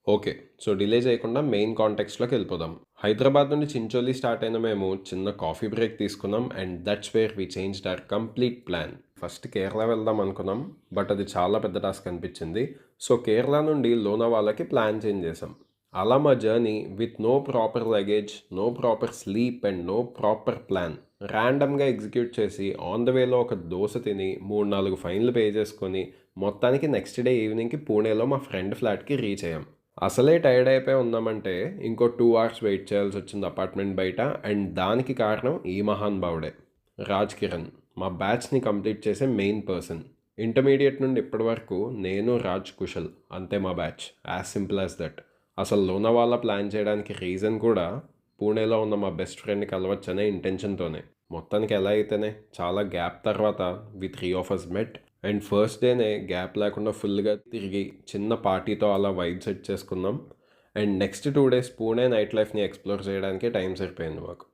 Okay. So, delay చేయకుండా main కాంటెక్స్ట్‌లోకి వెళ్ళిపోదాం. హైదరాబాద్ నుండి చించోలి స్టార్ట్ అయిన మేము చిన్న కాఫీ బ్రేక్ తీసుకున్నాం and that's where we changed our complete plan. First Kerala వెళ్దాం అనుకున్నాం. బట్ అది చాలా పెద్ద టాస్క్ అనిపించింది. సో, కేరళ నుండి లోనావాలాకి ప్లాన్ చేంజ్ చేసాం. అలా మా journey with no proper luggage, no proper sleep and no proper plan ర్యాండమ్‌గా ఎగ్జిక్యూట్ చేసి ఆన్ ద వేలో ఒక దోస తిని 3, 4 ఫైన్‌లు పే చేసుకొని మొత్తానికి నెక్స్ట్ డే ఈవినింగ్‌కి పూణేలో మా ఫ్రెండ్ ఫ్లాట్‌కి రీచ్ అయ్యాం. అసలే టైర్డ్ అయిపోయి ఉన్నామంటే ఇంకో 2 అవర్స్ వెయిట్ చేయాల్సొచ్చింది అపార్ట్మెంట్ బయట. అండ్ దానికి కారణం ఈ మహానుభావుడే. రాజ్ కిరణ్. మా బ్యాచ్‌ని కంప్లీట్ చేసే మెయిన్ పర్సన్. ఇంటర్మీడియేట్ నుండి ఇప్పటి వరకు నేను, రాజ్, కుశల్ అంతే మా batch. As simple as that. అసలు లోనావాలా ప్లాన్ చేయడానికి రీజన్ కూడా పూణేలో ఉన్న మా బెస్ట్ ఫ్రెండ్‌ని కలవచ్చనే ఇంటెన్షన్‌తోనే. మొత్తానికి ఎలా అయితేనే చాలా గ్యాప్ తర్వాత we 3 of us met. And first డేనే గ్యాప్ లేకుండా ఫుల్గా తిరిగి చిన్న పార్టీతో అలా వైబ్ సెట్ చేసుకున్నాం. And next 2 days Pune night లైఫ్ని ఎక్స్ప్లోర్ చేయడానికి టైం సరిపోయింది మాకు.